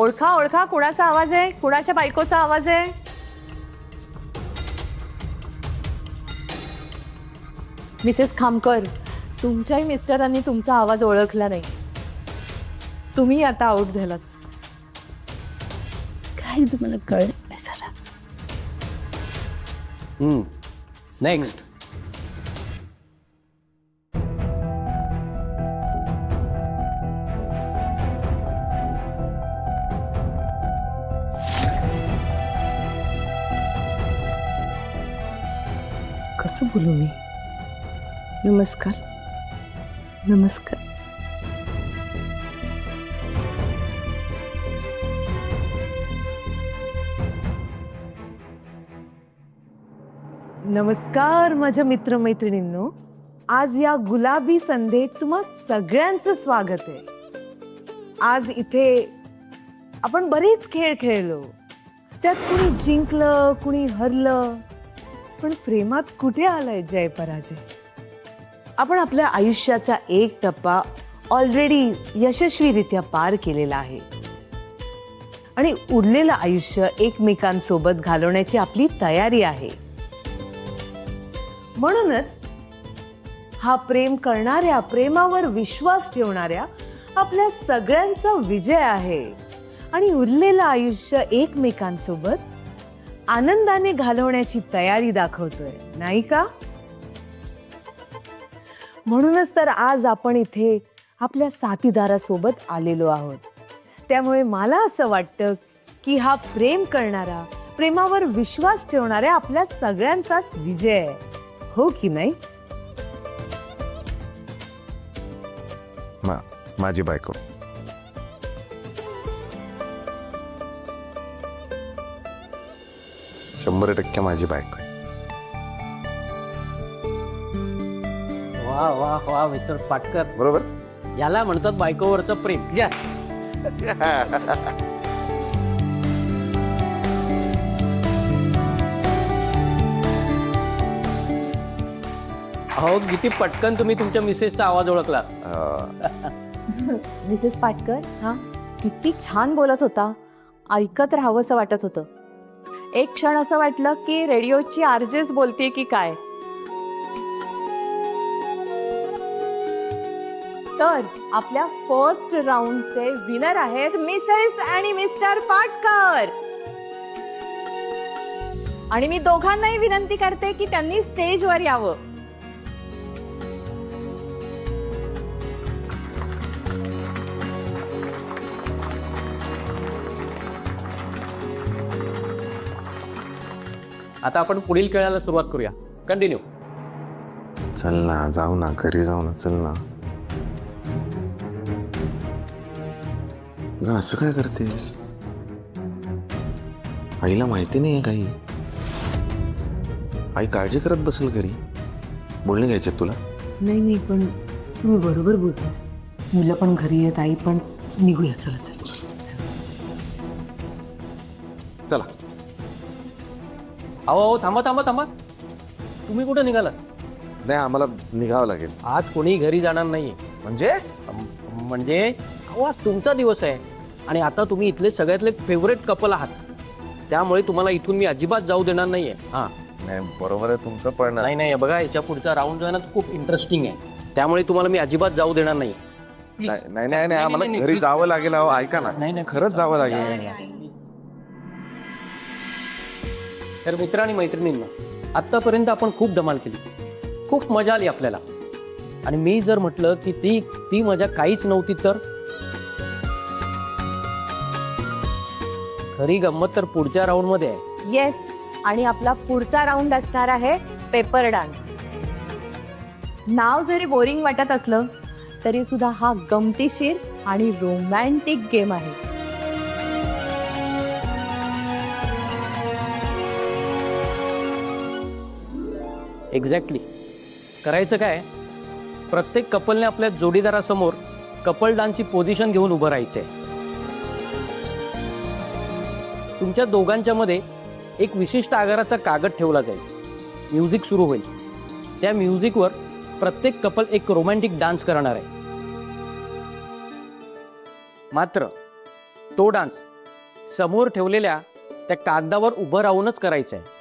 ओळखा ओळखा, कुणाचा आवाज आहे? कुणाच्या बायकोचा आवाज आहे? मिसेस खामकर, तुमच्याही मिस्टरांनी तुमचा आवाज ओळखला नाही. तुम्ही आता आउट झालात. काय तुम्हाला कळलं नाही सर. नेक्स्ट. कसं बोलू मी? नमस्कार. नमस्कार. नमस्कार माझ्या मित्रमैत्रिणींनो. आज या गुलाबी संध्येत तुम्हा सगळ्यांचं स्वागत आहे. आज इथे आपण बरेच खेळ खेळलो. त्यात कुणी जिंकलं, कुणी हरलं, पण प्रेमात कुठे आलाय जय पराजय? आपण आपल्या आयुष्याचा एक टप्पा ऑलरेडी यशस्वीरित्या पार केलेला आहे आणि उरलेलं आयुष्य एकमेकांसोबत घालवण्याची आपली तयारी आहे. म्हणूनच हा प्रेम करणाऱ्या, प्रेमावर विश्वास ठेवणाऱ्या आपल्या सगळ्यांचा विजय आहे आणि उरलेलं आयुष्य एकमेकांसोबत आनंदाने घालवण्याची तयारी दाखवतोय, नाही का? म्हणूनच तर आज आपण इथे आपल्या साथीदारासोबत आलेलो आहोत. त्यामुळे मला असं वाटतं की हा प्रेम करणारा, प्रेमावर विश्वास ठेवणाऱ्या आपल्या सगळ्यांचाच विजय आहे, हो की नाही? माझी बायको. शंभर टक्के माझी बायको आहे. वा वा वा मिस्टर पाटकर, बरोबर. याला म्हणतात बायकोवरचं प्रेम. या. अहो किती पटकन तुम्ही तुमच्या मिसेसचा आवाज ओळखला. मिसेस पाटकर, हा किती छान बोलत होता. ऐकत राहावंसं वाटत होतं. एक क्षण असं वाटलं की रेडिओची आरजेच बोलते की काय. तर आपल्या फर्स्ट राऊंडचे विनर आहेत मिसेस आणि मिस्टर पाटकर. आणि मी दोघांनाही विनंती करते की त्यांनी स्टेजवर यावं. आता आपण पुढील खेळाला सुरुवात करूया. कंटिन्यू. चल ना, जाऊ ना, घरी जाऊ ना, चल ना. ग असं काय करतेस? आईला माहिती नाहीये काही. आई काळजी करत बसेल घरी. बोलणे घ्यायचे तुला? नाही नाही, पण तुम्ही बरोबर बोलता. मुलं पण घरी आहेत, आई पण. निघूया. चला चला चला. चला. अहो थांबा थांबा थांबा, तुम्ही कुठं निघालात? नाही, आम्हाला निघावं लागेल. आज कोणी घरी जाणार नाहीये. म्हणजे म्हणजे अहो आज तुमचा दिवस आहे आणि आता तुम्ही इथले सगळ्यातले फेवरेट कपल आहात. त्यामुळे तुम्हाला इथून मी अजिबात जाऊ देणार नाहीये. हां नाही, बरोबर आहे तुमचं, पण नाही नाही, बघा याच्या पुढचा राऊंड जो आहे ना तो खूप इंटरेस्टिंग आहे. त्यामुळे तुम्हाला मी अजिबात जाऊ देणार नाही. नाही नाही नाही नाही, आम्हाला घरी जावं लागेल. अहो ऐका ना, नाही नाही, खरंच जावं लागेल. तर मित्र आणि मैत्रिणींना, आत्तापर्यंत आपण खूप धमाल केली, खूप मजा आली आपल्याला. आणि मी जर म्हटलं की ती मजा काहीच नव्हती तर खरी गंमत तर पुढच्या राऊंडमध्ये आहे. येस, आणि आपला पुढचा राऊंड असणार आहे पेपर डान्स. नाव जरी बोरिंग वाटत असलं तरी सुद्धा हा गमतीशीर आणि रोमॅन्टिक गेम आहे. एक्झॅक्टली. करायचं काय, प्रत्येक कपलने आपल्या जोडीदारासमोर कपल डान्सची पोझिशन घेऊन उभं राहायचंय. तुमच्या दोघांच्या मध्ये एक विशिष्ट आकाराचा कागद ठेवला जाईल. म्युझिक सुरू होईल. त्या म्युझिकवर प्रत्येक कपल एक रोमॅन्टिक डान्स करणार आहे. मात्र तो डान्स समोर ठेवलेल्या त्या कागदावर उभं राहूनच करायचं आहे.